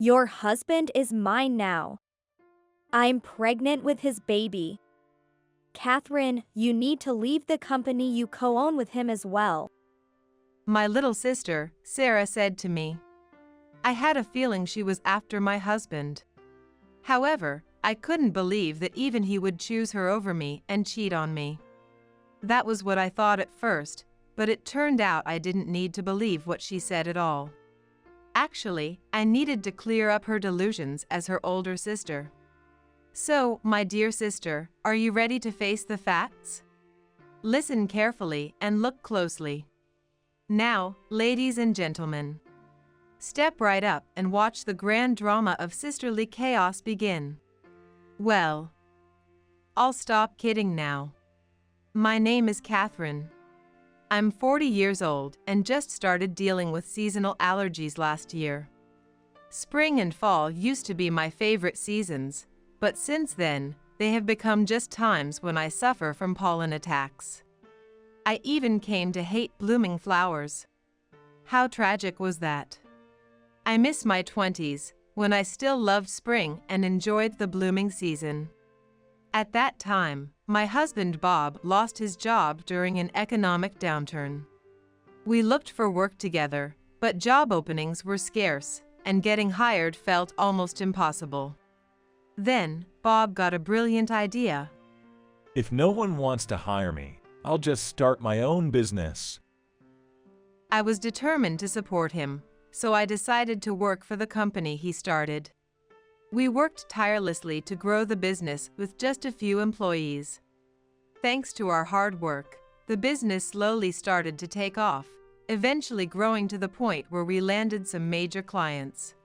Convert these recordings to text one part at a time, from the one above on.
Your husband is mine now. I'm pregnant with his baby. Catherine, you need to leave the company you co-own with him as well. My little sister, Sarah, said to me. I had a feeling she was after my husband. However, I couldn't believe that even he would choose her over me and cheat on me. That was what I thought at first, but it turned out I didn't need to believe what she said at all. Actually, I needed to clear up her delusions as her older sister. So, my dear sister, are you ready to face the facts? Listen carefully and look closely. Now, ladies and gentlemen, step right up and watch the grand drama of sisterly chaos begin. Well, I'll stop kidding now. My name is Catherine. I'm 40 years old and just started dealing with seasonal allergies last year. Spring and fall used to be my favorite seasons, but since then, they have become just times when I suffer from pollen attacks. I even came to hate blooming flowers. How tragic was that? I miss my 20s, when I still loved spring and enjoyed the blooming season. At that time, my husband Bob lost his job during an economic downturn. We looked for work together, but job openings were scarce, and getting hired felt almost impossible. Then, Bob got a brilliant idea. If no one wants to hire me, I'll just start my own business. I was determined to support him, so I decided to work for the company he started. We worked tirelessly to grow the business with just a few employees. Thanks to our hard work, the business slowly started to take off, eventually growing to the point where we landed some major clients.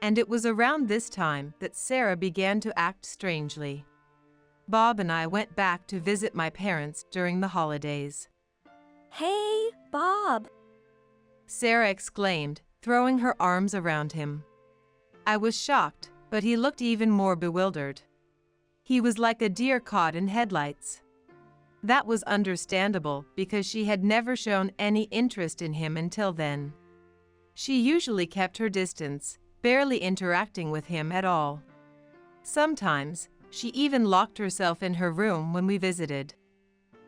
And it was around this time that Sarah began to act strangely. Bob and I went back to visit my parents during the holidays. Hey, Bob! Sarah exclaimed, throwing her arms around him. I was shocked, but he looked even more bewildered. He was like a deer caught in headlights. That was understandable because she had never shown any interest in him until then. She usually kept her distance, barely interacting with him at all. Sometimes, she even locked herself in her room when we visited.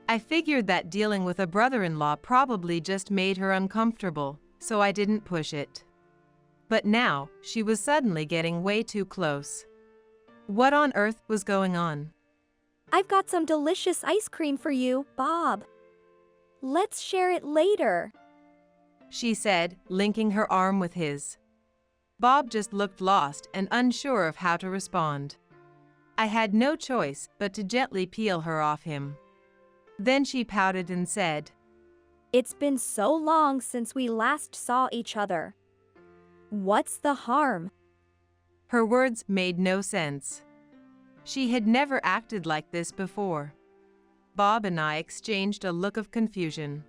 I figured that dealing with a brother-in-law probably just made her uncomfortable, so I didn't push it. But now, she was suddenly getting way too close. What on earth was going on? I've got some delicious ice cream for you, Bob. Let's share it later, she said, linking her arm with his. Bob just looked lost and unsure of how to respond. I had no choice but to gently peel her off him. Then she pouted and said, It's been so long since we last saw each other. What's the harm? Her words made no sense. She had never acted like this before. Bob and I exchanged a look of confusion.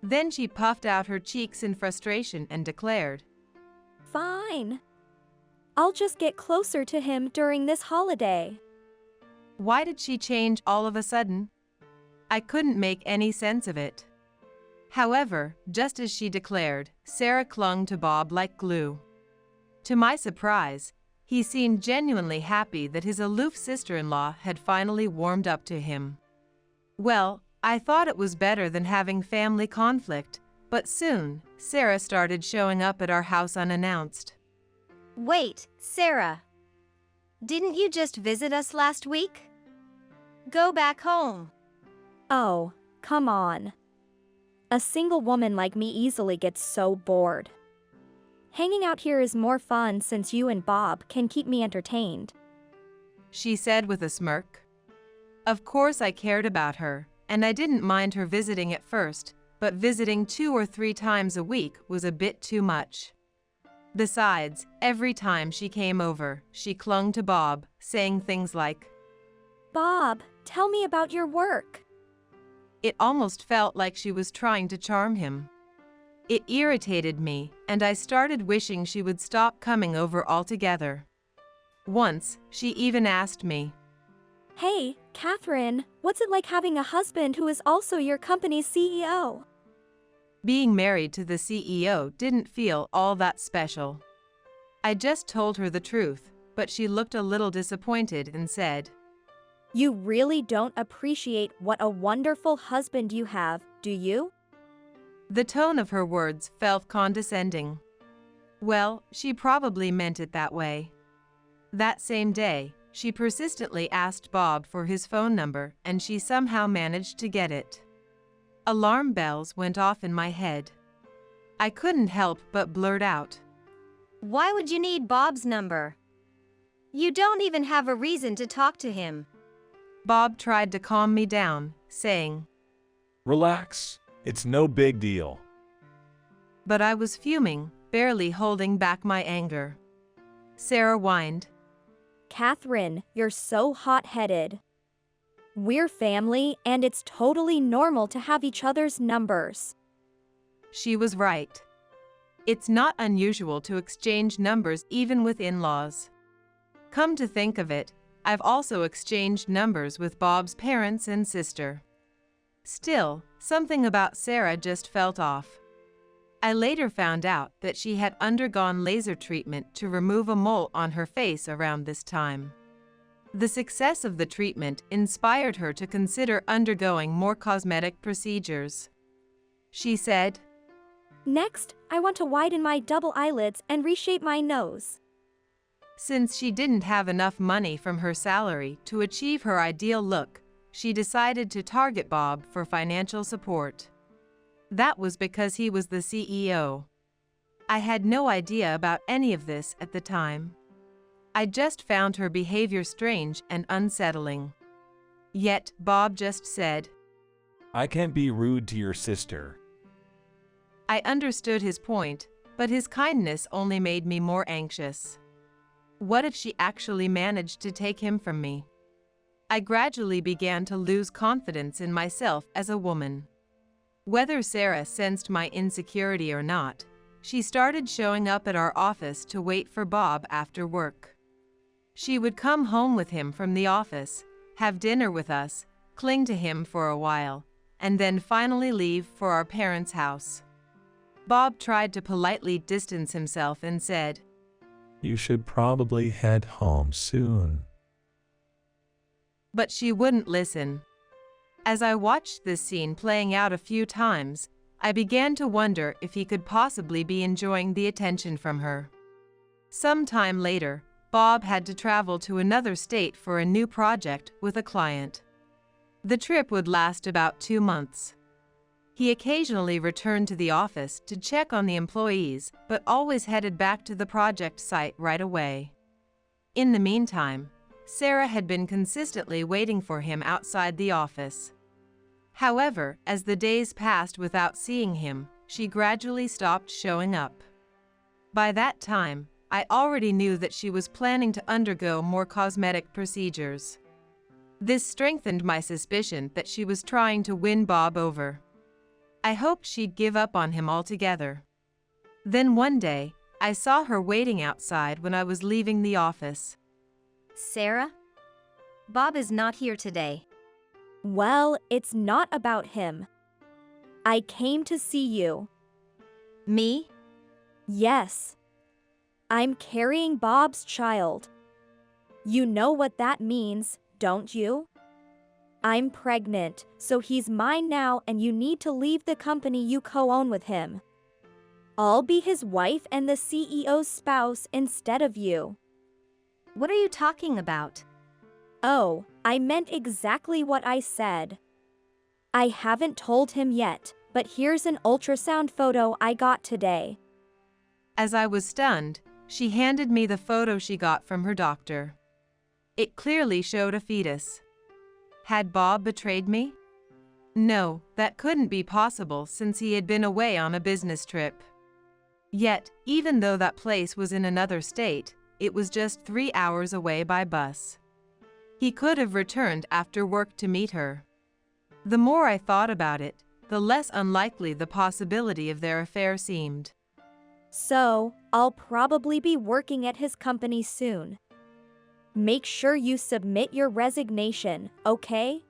Then she puffed out her cheeks in frustration and declared, Fine. I'll just get closer to him during this holiday. Why did she change all of a sudden? I couldn't make any sense of it. However, just as she declared, Sarah clung to Bob like glue. To my surprise, he seemed genuinely happy that his aloof sister-in-law had finally warmed up to him. Well, I thought it was better than having family conflict, but soon, Sarah started showing up at our house unannounced. Wait, Sarah. Didn't you just visit us last week? Go back home. Oh, come on. A single woman like me easily gets so bored. Hanging out here is more fun since you and Bob can keep me entertained, she said with a smirk. Of course I cared about her, and I didn't mind her visiting at first, but visiting 2 or 3 times a week was a bit too much. Besides, every time she came over, she clung to Bob, saying things like, Bob, tell me about your work. It almost felt like she was trying to charm him. It irritated me, and I started wishing she would stop coming over altogether. Once, she even asked me, Hey, Catherine, what's it like having a husband who is also your company's CEO? Being married to the CEO didn't feel all that special. I just told her the truth, but she looked a little disappointed and said, You really don't appreciate what a wonderful husband you have, do you? The tone of her words felt condescending. Well, she probably meant it that way. That same day, she persistently asked Bob for his phone number and she somehow managed to get it. Alarm bells went off in my head. I couldn't help but blurt out, Why would you need Bob's number? You don't even have a reason to talk to him. Bob tried to calm me down, saying, Relax, it's no big deal. but I was fuming, barely holding back my anger. Sarah whined, Catherine, you're so hot-headed. We're family and it's totally normal to have each other's numbers. She was right. It's not unusual to exchange numbers even with in-laws. Come to think of it, I've also exchanged numbers with Bob's parents and sister. Still, something about Sarah just felt off. I later found out that she had undergone laser treatment to remove a mole on her face around this time. The success of the treatment inspired her to consider undergoing more cosmetic procedures. She said, Next, I want to widen my double eyelids and reshape my nose. Since she didn't have enough money from her salary to achieve her ideal look, she decided to target Bob for financial support. That was because he was the CEO. I had no idea about any of this at the time. I just found her behavior strange and unsettling. Yet, Bob just said, I can't be rude to your sister. I understood his point, but his kindness only made me more anxious. What if she actually managed to take him from me? I gradually began to lose confidence in myself as a woman. Whether Sarah sensed my insecurity or not, she started showing up at our office to wait for Bob after work. She would come home with him from the office, have dinner with us, cling to him for a while, and then finally leave for our parents' house. Bob tried to politely distance himself and said, You should probably head home soon. but she wouldn't listen. As I watched this scene playing out a few times, I began to wonder if he could possibly be enjoying the attention from her. Some time later, Bob had to travel to another state for a new project with a client. The trip would last about 2 months. He occasionally returned to the office to check on the employees, but always headed back to the project site right away. In the meantime, Sarah had been consistently waiting for him outside the office. However, as the days passed without seeing him, she gradually stopped showing up. By that time, I already knew that she was planning to undergo more cosmetic procedures. This strengthened my suspicion that she was trying to win Bob over. I hoped she'd give up on him altogether. Then one day, I saw her waiting outside when I was leaving the office. Sarah? Bob is not here today. Well, it's not about him. I came to see you. Me? Yes. I'm carrying Bob's child. You know what that means, don't you? I'm pregnant, so he's mine now and you need to leave the company you co-own with him. I'll be his wife and the CEO's spouse instead of you. What are you talking about? Oh, I meant exactly what I said. I haven't told him yet, but here's an ultrasound photo I got today. As I was stunned, she handed me the photo she got from her doctor. It clearly showed a fetus. Had Bob betrayed me? No, that couldn't be possible since he had been away on a business trip. Yet, even though that place was in another state, it was just 3 hours away by bus. He could have returned after work to meet her. The more I thought about it, the less unlikely the possibility of their affair seemed. So, I'll probably be working at his company soon. Make sure you submit your resignation, okay?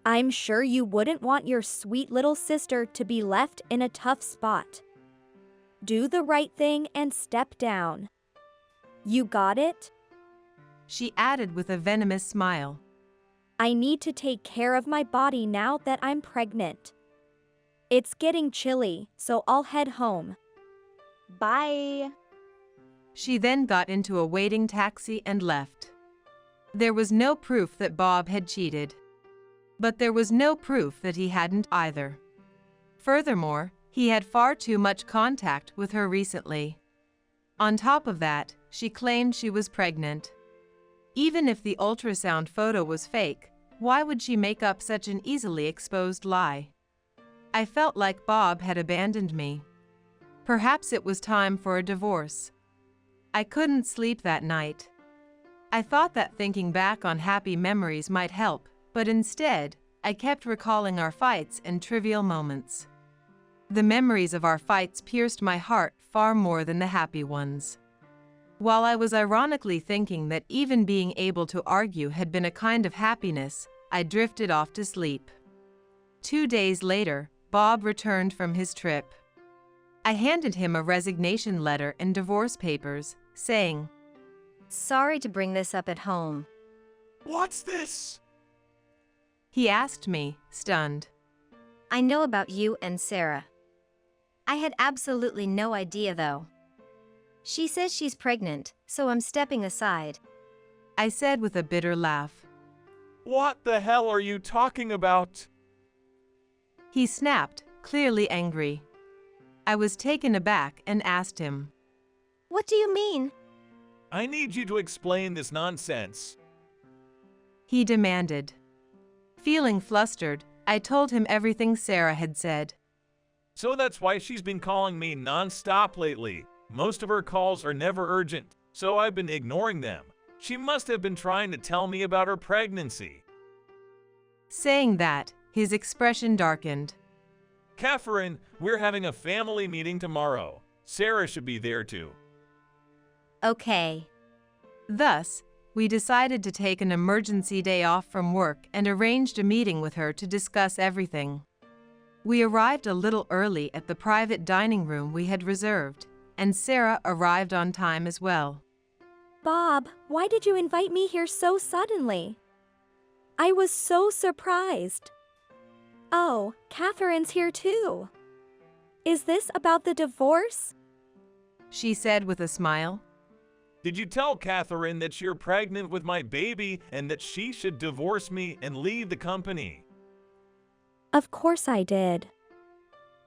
I'm sure you wouldn't want your sweet little sister to be left in a tough spot. Do the right thing and step down. You got it? She added with a venomous smile. I need to take care of my body now that I'm pregnant. It's getting chilly, so I'll head home. Bye. She then got into a waiting taxi and left. There was no proof that Bob had cheated. But there was no proof that he hadn't either. Furthermore, he had far too much contact with her recently. On top of that, she claimed she was pregnant. Even if the ultrasound photo was fake, why would she make up such an easily exposed lie? I felt like Bob had abandoned me. Perhaps it was time for a divorce. I couldn't sleep that night. I thought that thinking back on happy memories might help, but instead, I kept recalling our fights and trivial moments. The memories of our fights pierced my heart far more than the happy ones. While I was ironically thinking that even being able to argue had been a kind of happiness, I drifted off to sleep. 2 days later, Bob returned from his trip. I handed him a resignation letter and divorce papers, saying, Sorry to bring this up at home. What's this? He asked me, stunned. I know about you and Sarah. I had absolutely no idea though. She says she's pregnant, so I'm stepping aside. I said with a bitter laugh. What the hell are you talking about? He snapped, clearly angry. I was taken aback and asked him. What do you mean? I need you to explain this nonsense. He demanded. Feeling flustered, I told him everything Sarah had said. So that's why she's been calling me non-stop lately. Most of her calls are never urgent, so I've been ignoring them. She must have been trying to tell me about her pregnancy. Saying that, his expression darkened. Catherine, we're having a family meeting tomorrow. Sarah should be there too. Okay. Thus, we decided to take an emergency day off from work and arranged a meeting with her to discuss everything. We arrived a little early at the private dining room we had reserved, and Sarah arrived on time as well. Bob, why did you invite me here so suddenly? I was so surprised. Oh, Catherine's here too. Is this about the divorce? She said with a smile. Did you tell Catherine that you're pregnant with my baby and that she should divorce me and leave the company? Of course I did.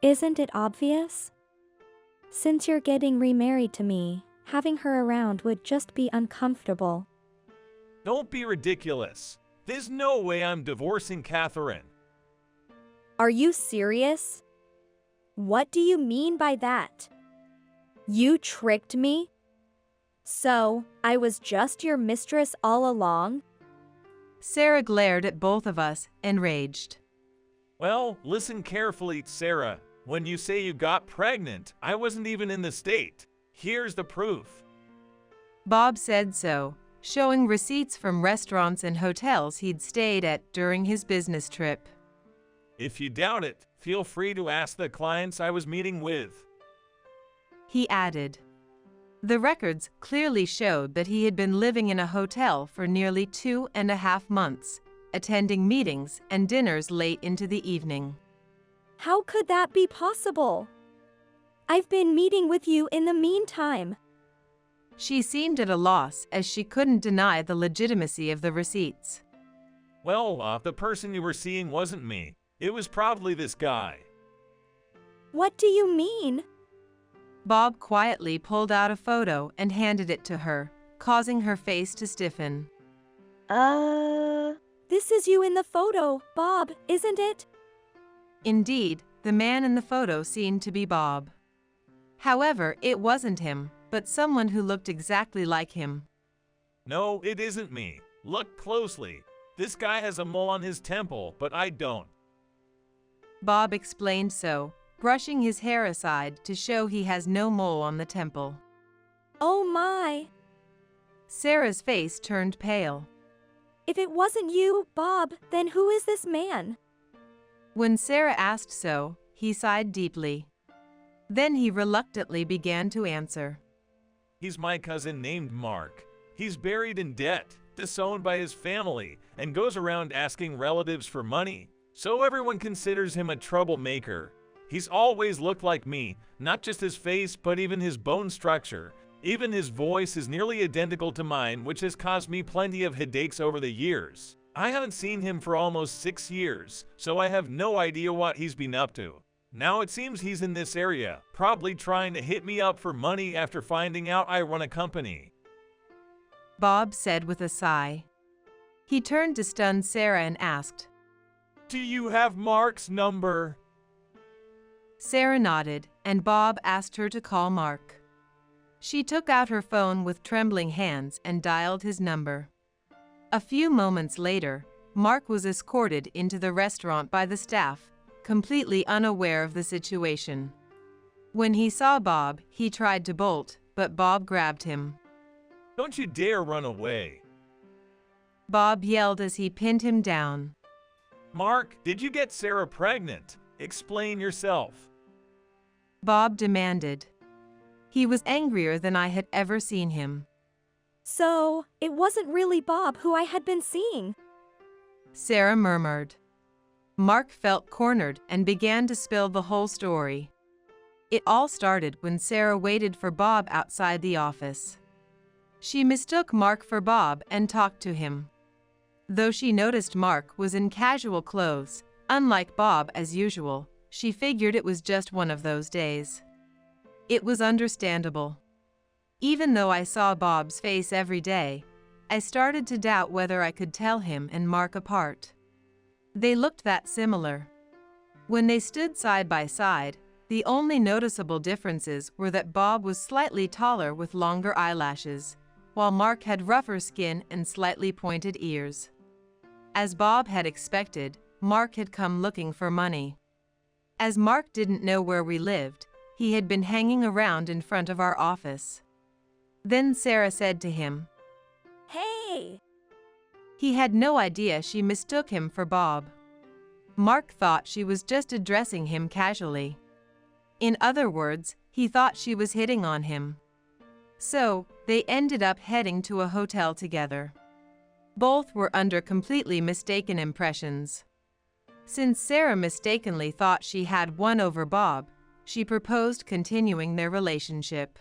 Isn't it obvious? Since you're getting remarried to me, having her around would just be uncomfortable. Don't be ridiculous. There's no way I'm divorcing Catherine. Are you serious? What do you mean by that? You tricked me? So, I was just your mistress all along? Sarah glared at both of us, enraged. Well, listen carefully, Sarah. When you say you got pregnant, I wasn't even in the state. Here's the proof. Bob said so, showing receipts from restaurants and hotels he'd stayed at during his business trip. If you doubt it, feel free to ask the clients I was meeting with. He added. The records clearly showed that he had been living in a hotel for nearly 2.5 months, attending meetings and dinners late into the evening. How could that be possible? I've been meeting with you in the meantime. She seemed at a loss as she couldn't deny the legitimacy of the receipts. Well, the person you were seeing wasn't me. It was probably this guy. What do you mean? Bob quietly pulled out a photo and handed it to her, causing her face to stiffen. This is you in the photo, Bob, isn't it? Indeed, the man in the photo seemed to be Bob. However, it wasn't him, but someone who looked exactly like him. No, it isn't me. Look closely. This guy has a mole on his temple, but I don't. Bob explained so, brushing his hair aside to show he has no mole on the temple. Oh my! Sarah's face turned pale. If it wasn't you, Bob, then who is this man? When Sarah asked so, he sighed deeply. Then he reluctantly began to answer. He's my cousin named Mark. He's buried in debt, disowned by his family, and goes around asking relatives for money. So everyone considers him a troublemaker. He's always looked like me, not just his face, but even his bone structure. Even his voice is nearly identical to mine, which has caused me plenty of headaches over the years. I haven't seen him for almost 6 years, so I have no idea what he's been up to. Now it seems he's in this area, probably trying to hit me up for money after finding out I run a company. Bob said with a sigh. He turned to stunned Sarah and asked, Do you have Mark's number? Sarah nodded, and Bob asked her to call Mark. She took out her phone with trembling hands and dialed his number. A few moments later, Mark was escorted into the restaurant by the staff, completely unaware of the situation. When he saw Bob, he tried to bolt, but Bob grabbed him. Don't you dare run away. Bob yelled as he pinned him down. Mark, did you get Sarah pregnant? Explain yourself. Bob demanded. He was angrier than I had ever seen him. So, it wasn't really Bob who I had been seeing. Sarah murmured. Mark felt cornered and began to spill the whole story. It all started when Sarah waited for Bob outside the office. She mistook Mark for Bob and talked to him. Though she noticed Mark was in casual clothes, unlike Bob as usual, she figured it was just one of those days. It was understandable. Even though I saw Bob's face every day, I started to doubt whether I could tell him and Mark apart. They looked that similar. When they stood side by side, the only noticeable differences were that Bob was slightly taller with longer eyelashes, while Mark had rougher skin and slightly pointed ears. As Bob had expected, Mark had come looking for money. As Mark didn't know where we lived, he had been hanging around in front of our office. Then Sarah said to him, Hey! He had no idea she mistook him for Bob. Mark thought she was just addressing him casually. In other words, he thought she was hitting on him. So, they ended up heading to a hotel together. Both were under completely mistaken impressions. Since Sarah mistakenly thought she had won over Bob, she proposed continuing their relationship.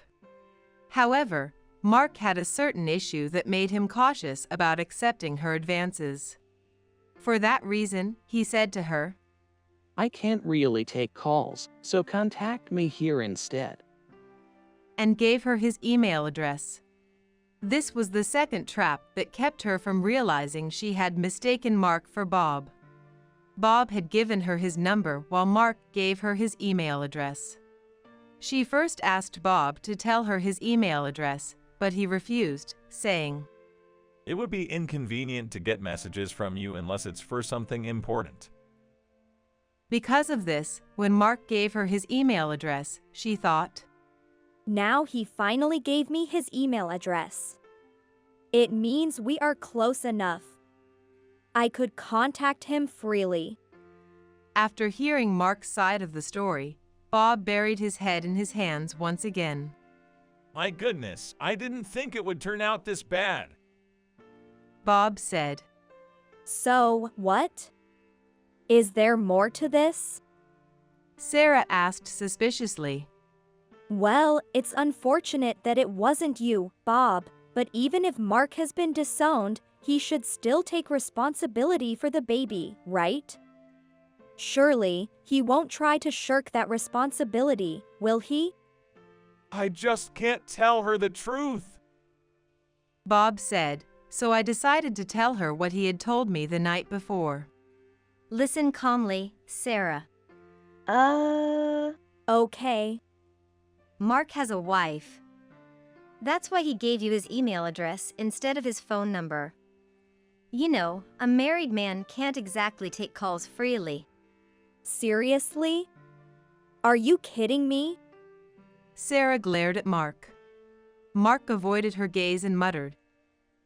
However, Mark had a certain issue that made him cautious about accepting her advances. For that reason, he said to her, I can't really take calls, so contact me here instead. And gave her his email address. This was the second trap that kept her from realizing she had mistaken Mark for Bob. Bob had given her his number while Mark gave her his email address. She first asked Bob to tell her his email address, but he refused, saying, It would be inconvenient to get messages from you unless it's for something important. Because of this, when Mark gave her his email address, she thought, Now he finally gave me his email address. It means we are close enough. I could contact him freely. After hearing Mark's side of the story, Bob buried his head in his hands once again. My goodness, I didn't think it would turn out this bad. Bob said, So, what? Is there more to this? Sarah asked suspiciously. Well, it's unfortunate that it wasn't you, Bob, but even if Mark has been disowned, he should still take responsibility for the baby, right? Surely, he won't try to shirk that responsibility, will he? I just can't tell her the truth. Bob said, so I decided to tell her what he had told me the night before. Listen calmly, Sarah. Okay. Mark has a wife. That's why he gave you his email address instead of his phone number. You know, a married man can't exactly take calls freely. Seriously? Are you kidding me? Sarah glared at Mark. Mark avoided her gaze and muttered,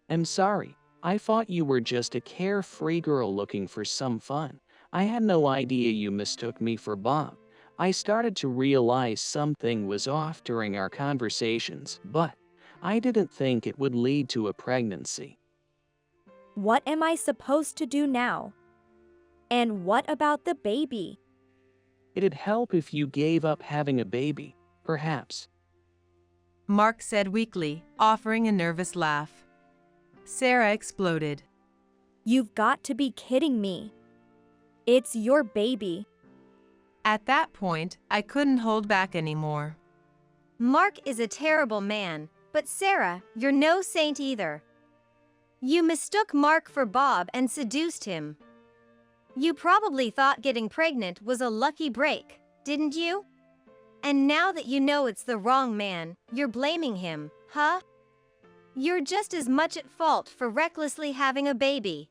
I'm sorry, I thought you were just a carefree girl looking for some fun. I had no idea you mistook me for Bob. I started to realize something was off during our conversations, but I didn't think it would lead to a pregnancy. What am I supposed to do now? And what about the baby? It'd help if you gave up having a baby, perhaps. Mark said weakly, offering a nervous laugh. Sarah exploded. You've got to be kidding me. It's your baby. At that point, I couldn't hold back anymore. Mark is a terrible man, but Sarah, you're no saint either. You mistook Mark for Bob and seduced him. You probably thought getting pregnant was a lucky break, didn't you? And now that you know it's the wrong man, you're blaming him, huh? You're just as much at fault for recklessly having a baby.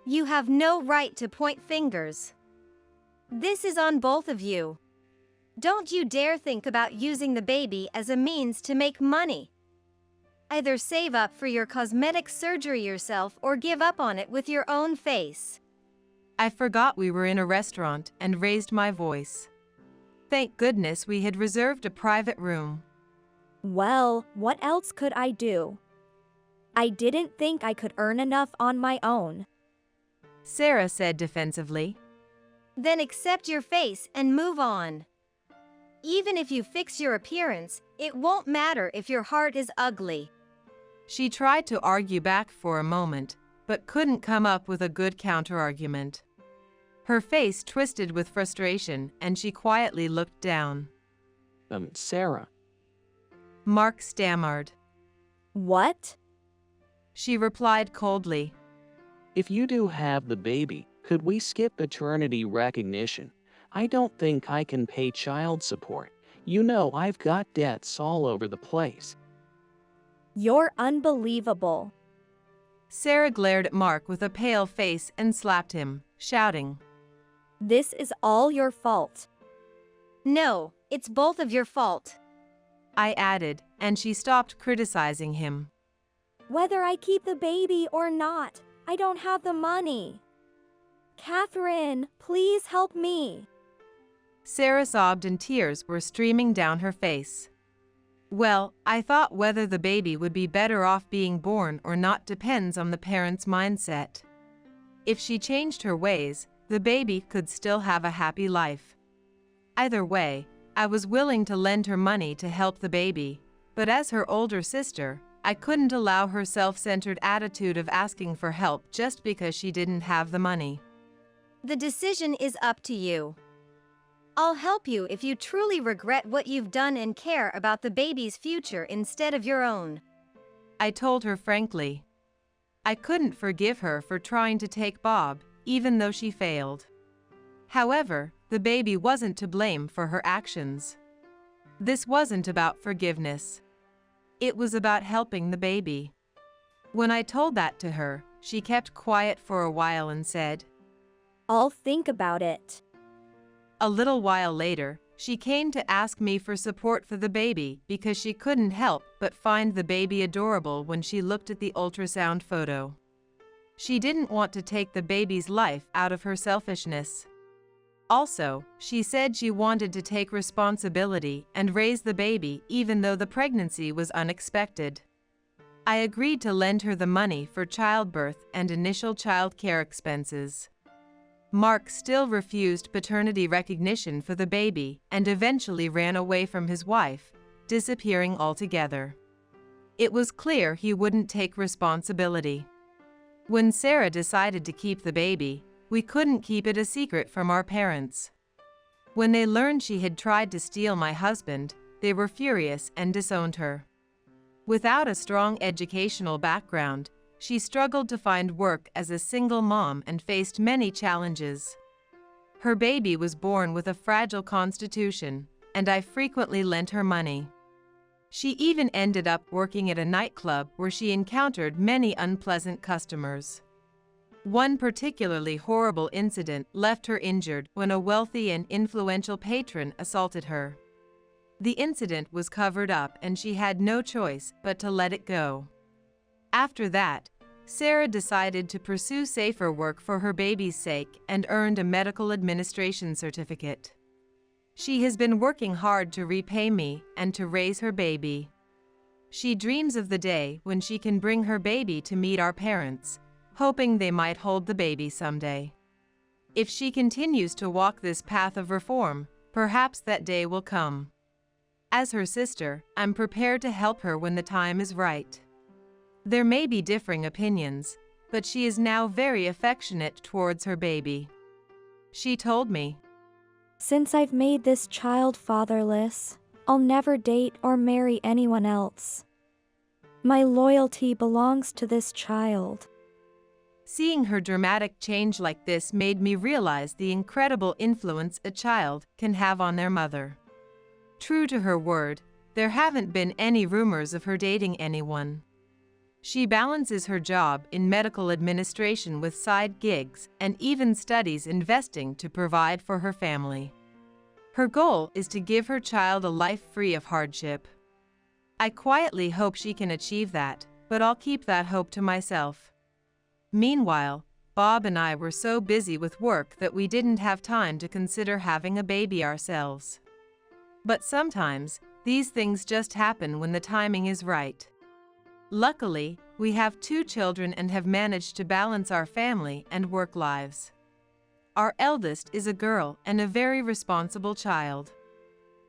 You have no right to point fingers. This is on both of you. Don't you dare think about using the baby as a means to make money. Either save up for your cosmetic surgery yourself or give up on it with your own face. I forgot we were in a restaurant and raised my voice. Thank goodness we had reserved a private room. Well, what else could I do? I didn't think I could earn enough on my own. Sarah said defensively. Then accept your face and move on. Even if you fix your appearance, it won't matter if your heart is ugly. She tried to argue back for a moment, but couldn't come up with a good counterargument. Her face twisted with frustration, and she quietly looked down. Sarah. Mark stammered. What? She replied coldly. If you do have the baby, could we skip paternity recognition? I don't think I can pay child support. You know I've got debts all over the place. You're unbelievable. Sarah glared at Mark with a pale face and slapped him, shouting. This is all your fault. No, it's both of your fault. I added, and she stopped criticizing him. Whether I keep the baby or not, I don't have the money. Catherine, please help me. Sarah sobbed and tears were streaming down her face. Well, I thought whether the baby would be better off being born or not depends on the parent's mindset. If she changed her ways, the baby could still have a happy life. Either way, I was willing to lend her money to help the baby, but as her older sister, I couldn't allow her self-centered attitude of asking for help just because she didn't have the money. The decision is up to you. I'll help you if you truly regret what you've done and care about the baby's future instead of your own. I told her frankly. I couldn't forgive her for trying to take Bob, even though she failed. However, the baby wasn't to blame for her actions. This wasn't about forgiveness. It was about helping the baby. When I told that to her, she kept quiet for a while and said, I'll think about it. A little while later, she came to ask me for support for the baby because she couldn't help but find the baby adorable when she looked at the ultrasound photo. She didn't want to take the baby's life out of her selfishness. Also, she said she wanted to take responsibility and raise the baby even though the pregnancy was unexpected. I agreed to lend her the money for childbirth and initial child care expenses. Mark still refused paternity recognition for the baby and eventually ran away from his wife, disappearing altogether. It was clear he wouldn't take responsibility. When Sarah decided to keep the baby, we couldn't keep it a secret from our parents. When they learned she had tried to steal my husband, they were furious and disowned her. Without a strong educational background, she struggled to find work as a single mom and faced many challenges. Her baby was born with a fragile constitution, and I frequently lent her money. She even ended up working at a nightclub where she encountered many unpleasant customers. One particularly horrible incident left her injured when a wealthy and influential patron assaulted her. The incident was covered up and she had no choice but to let it go. After that, Sarah decided to pursue safer work for her baby's sake and earned a medical administration certificate. She has been working hard to repay me and to raise her baby. She dreams of the day when she can bring her baby to meet our parents, hoping they might hold the baby someday. If she continues to walk this path of reform, perhaps that day will come. As her sister, I'm prepared to help her when the time is right. There may be differing opinions, but she is now very affectionate towards her baby. She told me, Since I've made this child fatherless, I'll never date or marry anyone else. My loyalty belongs to this child. Seeing her dramatic change like this made me realize the incredible influence a child can have on their mother. True to her word, there haven't been any rumors of her dating anyone. She balances her job in medical administration with side gigs and even studies investing to provide for her family. Her goal is to give her child a life free of hardship. I quietly hope she can achieve that, but I'll keep that hope to myself. Meanwhile, Bob and I were so busy with work that we didn't have time to consider having a baby ourselves. But sometimes, these things just happen when the timing is right. Luckily, we have 2 children and have managed to balance our family and work lives. Our eldest is a girl and a very responsible child.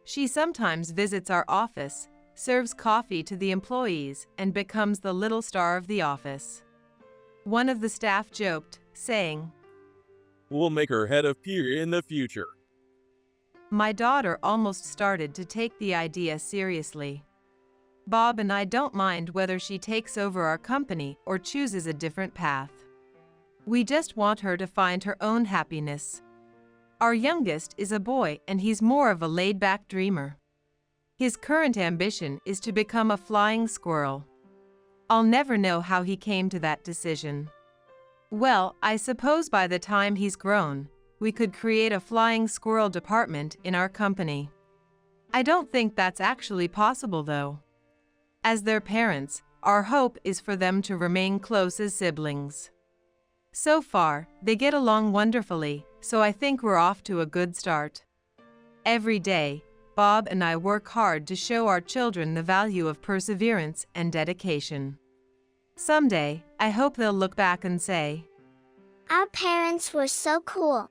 She sometimes visits our office, serves coffee to the employees, and becomes the little star of the office. One of the staff joked, saying, "We'll make her head of peer in the future." My daughter almost started to take the idea seriously. Bob and I don't mind whether she takes over our company or chooses a different path. We just want her to find her own happiness. Our youngest is a boy and he's more of a laid-back dreamer. His current ambition is to become a flying squirrel. I'll never know how he came to that decision. Well, I suppose by the time he's grown, we could create a flying squirrel department in our company. I don't think that's actually possible though. As their parents, our hope is for them to remain close as siblings. So far, they get along wonderfully, so I think we're off to a good start. Every day, Bob and I work hard to show our children the value of perseverance and dedication. Someday, I hope they'll look back and say, "Our parents were so cool."